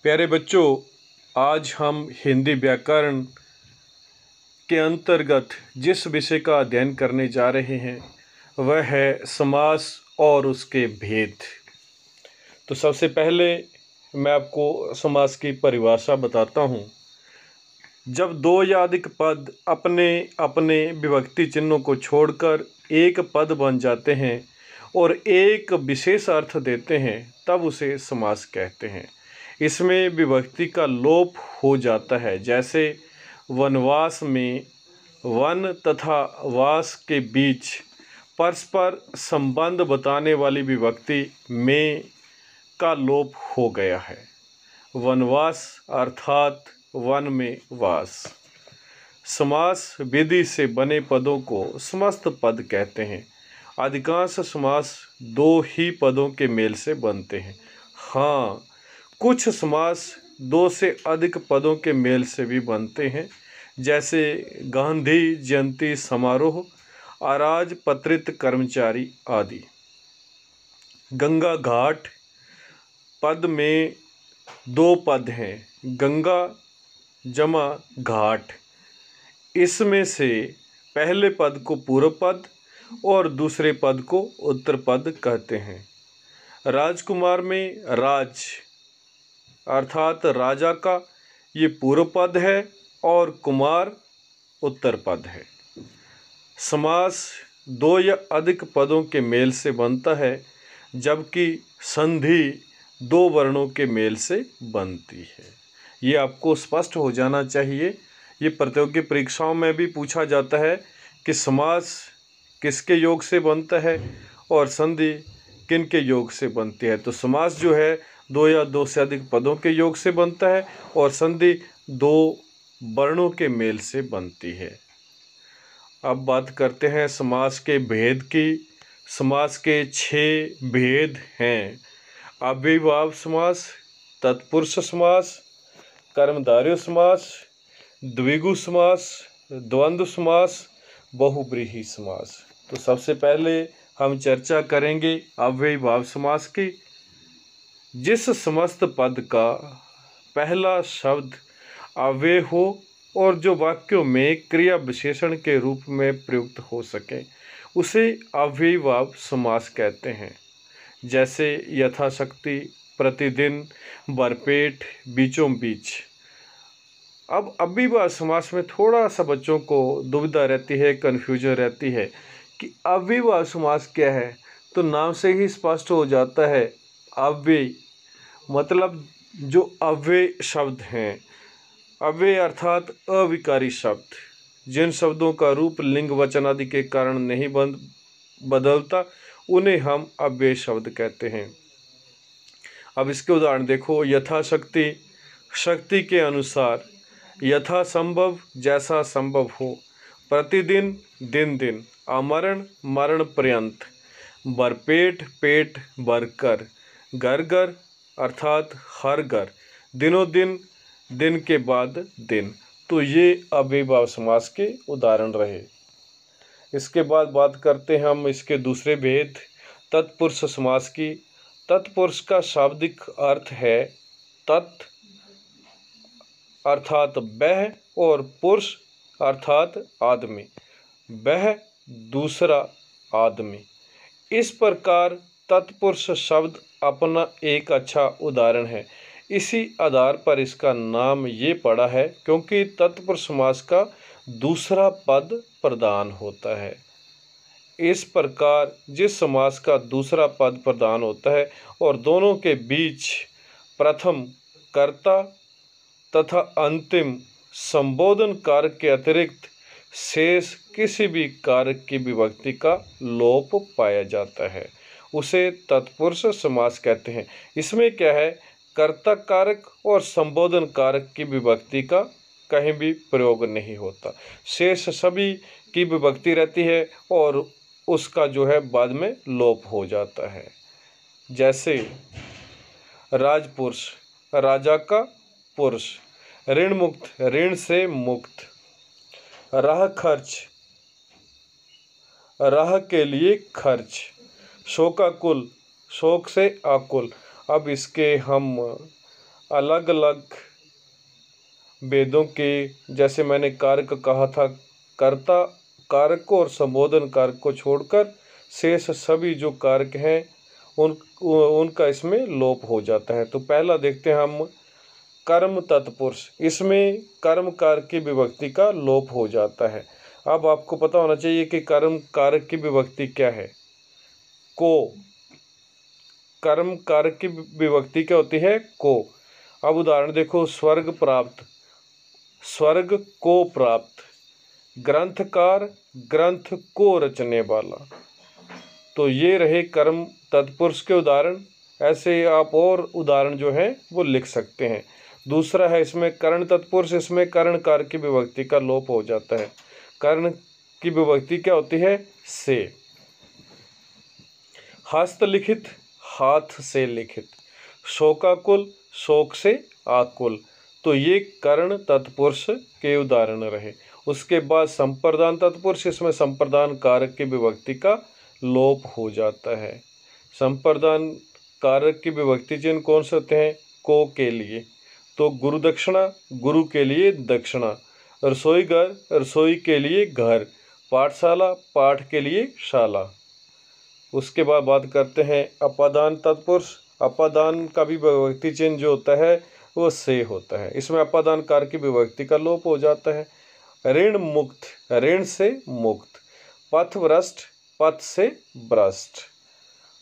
प्यारे बच्चों, आज हम हिंदी व्याकरण के अंतर्गत जिस विषय का अध्ययन करने जा रहे हैं वह है समास और उसके भेद। तो सबसे पहले मैं आपको समास की परिभाषा बताता हूँ। जब दो या अधिक पद अपने अपने विभक्ति चिन्हों को छोड़कर एक पद बन जाते हैं और एक विशेष अर्थ देते हैं तब उसे समास कहते हैं। इसमें विभक्ति का लोप हो जाता है। जैसे वनवास में वन तथा वास के बीच परस्पर संबंध बताने वाली विभक्ति में का लोप हो गया है। वनवास अर्थात वन में वास। समास विधि से बने पदों को समस्त पद कहते हैं। अधिकांश समास दो ही पदों के मेल से बनते हैं। हाँ, कुछ समास दो से अधिक पदों के मेल से भी बनते हैं, जैसे गांधी जयंती समारोह, अराजपत्रित कर्मचारी आदि। गंगा घाट पद में दो पद हैं, गंगा जमा घाट। इसमें से पहले पद को पूर्व पद और दूसरे पद को उत्तर पद कहते हैं। राजकुमार में राज अर्थात राजा का ये पूर्व पद है और कुमार उत्तर पद है। समास दो या अधिक पदों के मेल से बनता है, जबकि संधि दो वर्णों के मेल से बनती है। ये आपको स्पष्ट हो जाना चाहिए। ये प्रतियोगी परीक्षाओं में भी पूछा जाता है कि समास किसके योग से बनता है और संधि किन के योग से बनती है। तो समास जो है दो या दो से अधिक पदों के योग से बनता है और संधि दो वर्णों के मेल से बनती है। अब बात करते हैं समास के भेद की। समास के 6 भेद हैं। अव्ययीभाव समास, तत्पुरुष समास, कर्मधारय समास, द्विगु समास, द्वंद्व समास, बहुव्रीहि समास। तो सबसे पहले हम चर्चा करेंगे अव्ययीभाव समास की। जिस समस्त पद का पहला शब्द अव्यय हो और जो वाक्यों में क्रिया विशेषण के रूप में प्रयुक्त हो सके उसे अव्ययीभाव समास कहते हैं। जैसे यथाशक्ति, प्रतिदिन, भरपेट, बीचों बीच। अब अव्ययीभाव समास में थोड़ा सा बच्चों को दुविधा रहती है, कन्फ्यूजन रहती है कि अव्ययीभाव समास क्या है। तो नाम से ही स्पष्ट हो जाता है। अव्यय मतलब जो अव्यय शब्द हैं। अव्यय अर्थात अविकारी शब्द, जिन शब्दों का रूप लिंग वचन आदि के कारण नहीं बदलता उन्हें हम अव्यय शब्द कहते हैं। अब इसके उदाहरण देखो। यथाशक्ति, शक्ति के अनुसार। यथासंभव, जैसा संभव हो। प्रतिदिन, दिन दिन। अमरण, मरण पर्यंत। भरपेट, पेट भरकर। घर घर अर्थात हर घर। दिनों दिन, दिन के बाद दिन। तो ये अव्ययीभाव समास के उदाहरण रहे। इसके बाद बात करते हैं हम इसके दूसरे भेद, तत्पुरुष समास की। तत्पुरुष का शाब्दिक अर्थ है तत् अर्थात वह और पुरुष अर्थात आदमी। वह दूसरा आदमी। इस प्रकार तत्पुरुष शब्द अपना एक अच्छा उदाहरण है। इसी आधार पर इसका नाम ये पड़ा है क्योंकि तत्पुरुष समास का दूसरा पद प्रधान होता है। इस प्रकार जिस समास का दूसरा पद प्रधान होता है और दोनों के बीच प्रथम कर्ता तथा अंतिम संबोधन कारक के अतिरिक्त शेष किसी भी कारक की विभक्ति का लोप पाया जाता है, उसे तत्पुरुष समास कहते हैं। इसमें क्या है, कर्ता कारक और संबोधन कारक की विभक्ति का कहीं भी प्रयोग नहीं होता। शेष सभी की विभक्ति रहती है और उसका जो है बाद में लोप हो जाता है। जैसे राजपुरुष, राजा का पुरुष। ऋण मुक्त, ऋण से मुक्त। राह खर्च, राह के लिए खर्च। शोकाकुल, शोक से आकुल। अब इसके हम अलग अलग वेदों के, जैसे मैंने कारक कहा था, कर्ता कारक को और संबोधन कारक को छोड़कर शेष सभी जो कारक हैं उनका इसमें लोप हो जाता है। तो पहला देखते हैं हम कर्म तत्पुरुष, इसमें कर्म कारक की विभक्ति का लोप हो जाता है। अब आपको पता होना चाहिए कि कर्म कारक की विभक्ति क्या है। को, कर्म कारक की विभक्ति क्या होती है? को। अब उदाहरण देखो, स्वर्ग प्राप्त, स्वर्ग को प्राप्त, ग्रंथकार, ग्रंथ को रचने वाला। तो ये रहे कर्म तत्पुरुष के उदाहरण। ऐसे आप और उदाहरण जो है वो लिख सकते हैं। दूसरा है इसमें कर्ण तत्पुरुष, इसमें कर्ण कारक की विभक्ति का लोप हो जाता है। कर्ण की विभक्ति क्या होती है? से। हस्तलिखित, हाथ से लिखित, शोकाकुल, शोक से आकुल। तो ये कर्ण तत्पुरुष के उदाहरण रहे। उसके बाद संप्रदान तत्पुरुष, इसमें संप्रदान कारक की विभक्ति का लोप हो जाता है। संप्रदान कारक की विभक्ति चिन्ह कौन से होते हैं? को के लिए। तो गुरु दक्षिणा, गुरु के लिए दक्षिणा, रसोई घर, रसोई के लिए घर, पाठशाला, पाठ के लिए शाला। उसके बाद बात करते हैं अपादान तत्पुरुष। अपादान का भी विभक्ति चिन्ह जो होता है वो से होता है। इसमें अपादान कारक की विभक्ति का लोप हो जाता है। ऋण मुक्त, ऋण से मुक्त, पथभ्रष्ट, पथ से भ्रष्ट।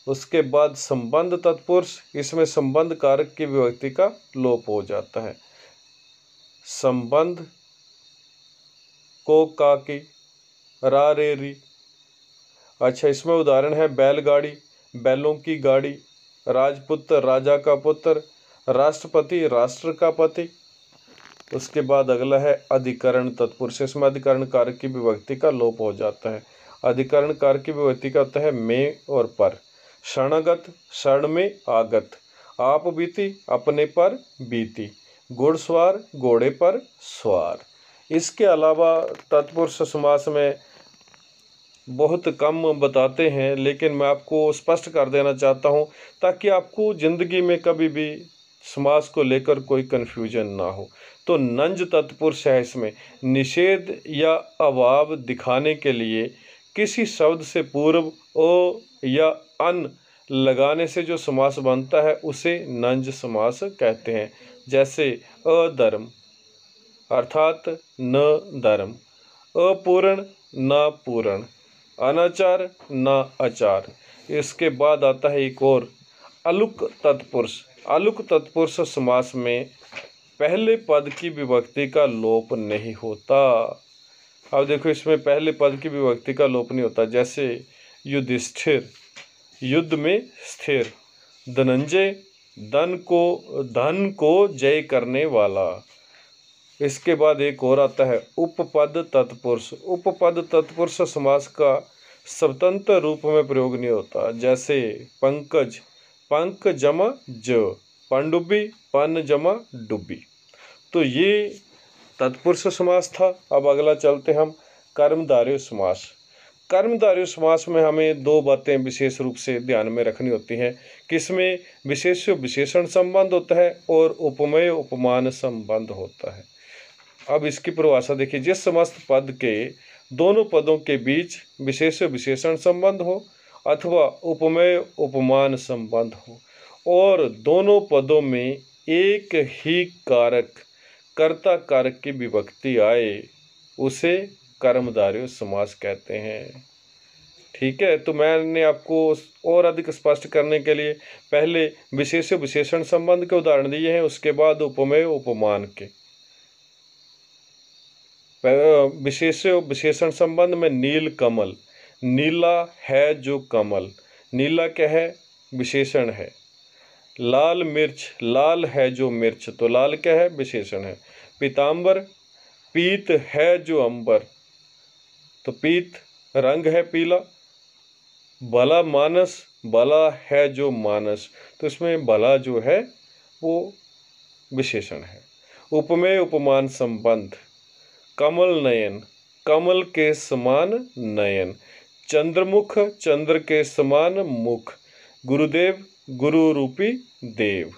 उसके बाद संबंध तत्पुरुष, इसमें संबंध कारक की विभक्ति का लोप हो जाता है। संबंध, को का की, रा रे री। अच्छा, इसमें उदाहरण है बैलगाड़ी, बैलों की गाड़ी, राजपुत्र, राजा का पुत्र, राष्ट्रपति, राष्ट्र का पति। उसके बाद अगला है अधिकरण तत्पुरुष, इसमें अधिकरण कारक की विभक्ति का लोप हो जाता है। अधिकरण कारक की विभक्ति का होता है में और पर। शरणागत, शरण में आगत, आप बीती, अपने पर बीती, घुड़सवार, घोड़े पर सवार। इसके अलावा तत्पुरुष समास में बहुत कम बताते हैं, लेकिन मैं आपको स्पष्ट कर देना चाहता हूं ताकि आपको ज़िंदगी में कभी भी समास को लेकर कोई कन्फ्यूजन ना हो। तो नंज तत्पुरुष है, इसमें निषेध या अभाव दिखाने के लिए किसी शब्द से पूर्व ओ या अन लगाने से जो समास बनता है उसे नंज समास कहते हैं। जैसे अधर्म अर्थात न धर्म, अपूर्ण न पूर्ण, अनाचार न आचार। इसके बाद आता है एक और अलुक तत्पुरुष। अलुक तत्पुरुष समास में पहले पद की विभक्ति का लोप नहीं होता। अब देखो, इसमें पहले पद की विभक्ति का लोप नहीं होता। जैसे युधिष्ठिर, युद्ध में स्थिर, धनंजय, धन को जय करने वाला। इसके बाद एक और आता है उपपद तत्पुरुष। उपपद तत्पुरुष समास का स्वतंत्र रूप में प्रयोग नहीं होता। जैसे पंकज, पंक जमा ज, पनडुब्बी, पन जमा डुब्बी। तो ये तत्पुरुष समास था। अब अगला चलते हम कर्मधारय समास। कर्मधारय समास में हमें दो बातें विशेष रूप से ध्यान में रखनी होती हैं कि इसमें विशेष विशेषण संबंध होता है और उपमेय उपमान संबंध होता है। अब इसकी परिभाषा देखिए, जिस समस्त पद के दोनों पदों के बीच विशेष विशेषण संबंध हो अथवा उपमेय उपमान संबंध हो और दोनों पदों में एक ही कारक कर्ता कारक की विभक्ति आए, उसे कर्मधारय समास कहते हैं। ठीक है, तो मैंने आपको और अधिक स्पष्ट करने के लिए पहले विशेष विशेषण संबंध के उदाहरण दिए हैं, उसके बाद उपमेय उपमान के। विशेष विशेषण संबंध में नील कमल, नीला है जो कमल, नीला क्या है? विशेषण है। लाल मिर्च, लाल है जो मिर्च, तो लाल क्या है? विशेषण है। पीतांबर, पीत है जो अंबर, तो पीत रंग है पीला। भला मानस, भला है जो मानस, तो इसमें भला जो है वो विशेषण है। उपमेय उपमान संबंध, कमल नयन, कमल के समान नयन, चंद्रमुख, चंद्र के समान मुख, गुरुदेव, गुरु रूपी देव।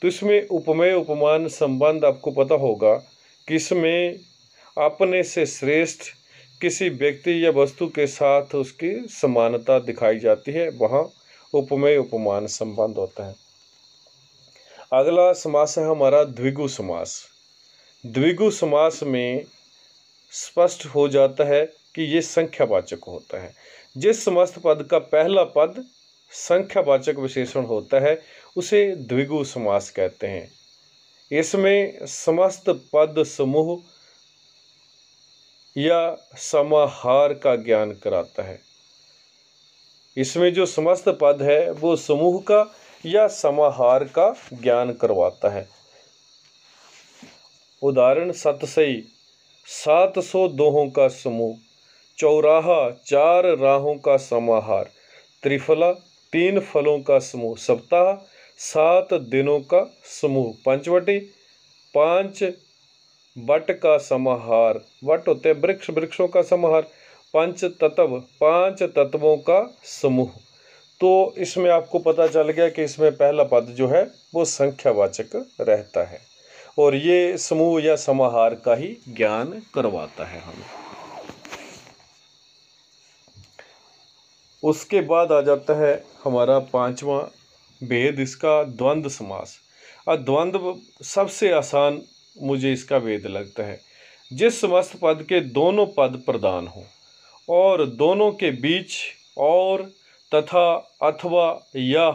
तो इसमें उपमेय उपमान संबंध आपको पता होगा कि इसमें अपने से श्रेष्ठ किसी व्यक्ति या वस्तु के साथ उसकी समानता दिखाई जाती है, वहाँ उपमेय उपमान संबंध होता है। अगला समास है हमारा द्विगु समास। द्विगु समास में स्पष्ट हो जाता है कि ये संख्यावाचक होता है। जिस समस्त पद का पहला पद संख्यावाचक विशेषण होता है उसे द्विगु समास कहते हैं। इसमें समस्त पद समूह या समाहार का ज्ञान कराता है। इसमें जो समस्त पद है वो समूह का या समाहार का ज्ञान करवाता है। उदाहरण सतसई 700 दोहों का समूह, चौराहा 4 राहों का समाहार, त्रिफला 3 फलों का समूह, सप्ताह 7 दिनों का समूह, पंचवटी 5 वट का समाहार, वट होते हैं वृक्ष, वृक्षों का समाहार, पंच तत्व 5 तत्वों का समूह। तो इसमें आपको पता चल गया कि इसमें पहला पद जो है वो संख्यावाचक रहता है और ये समूह या समाहार का ही ज्ञान करवाता है हमें। उसके बाद आ जाता है हमारा 5वां भेद, इसका द्वंद्व समास। द्वंद्व सबसे आसान मुझे इसका भेद लगता है। जिस समस्त पद के दोनों पद प्रधान हों और दोनों के बीच और तथा अथवा या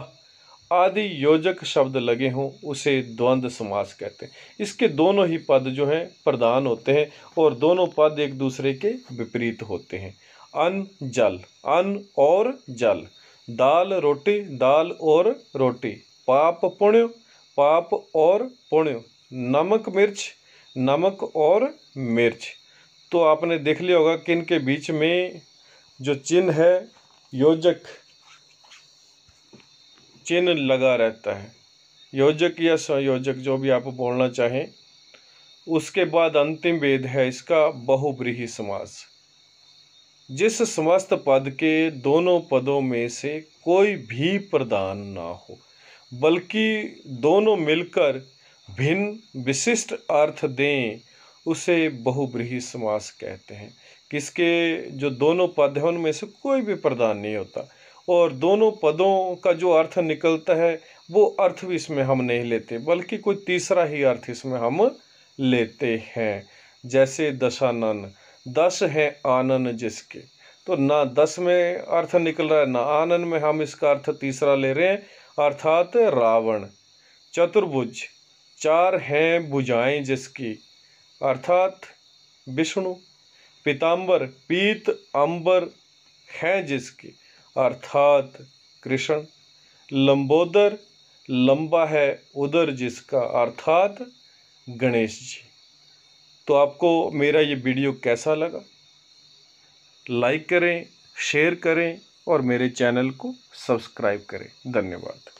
आदि योजक शब्द लगे हों उसे द्वंद्व समास कहते हैं। इसके दोनों ही पद जो हैं प्रधान होते हैं और दोनों पद एक दूसरे के विपरीत होते हैं। अन्न जल, अन्न और जल, दाल रोटी, दाल और रोटी, पाप पुण्य, पाप और पुण्य, नमक मिर्च, नमक और मिर्च। तो आपने देख लिया होगा कि इनके बीच में जो चिन्ह है योजक चिन्ह लगा रहता है, योजक या संयोजक जो भी आप बोलना चाहें। उसके बाद अंतिम भेद है इसका बहुव्रीहि समास। जिस समस्त पद के दोनों पदों में से कोई भी प्रधान ना हो बल्कि दोनों मिलकर भिन्न विशिष्ट अर्थ दें उसे बहुव्रीहि समास कहते हैं। किसके जो दोनों पद हैं उनमें से कोई भी प्रधान नहीं होता और दोनों पदों का जो अर्थ निकलता है वो अर्थ भी इसमें हम नहीं लेते बल्कि कोई तीसरा ही अर्थ इसमें हम लेते हैं। जैसे दशानन, 10 है आनन जिसके, तो ना 10 में अर्थ निकल रहा है ना आनन में, हम इसका अर्थ तीसरा ले रहे हैं अर्थात रावण। चतुर्भुज, 4 हैं भुजाएं जिसकी, अर्थात विष्णु। पीताम्बर, पीत अंबर है जिसकी, अर्थात कृष्ण। लंबोदर, लंबा है उदर जिसका, अर्थात गणेश जी। तो आपको मेरा ये वीडियो कैसा लगा? लाइक करें, शेयर करें और मेरे चैनल को सब्सक्राइब करें। धन्यवाद।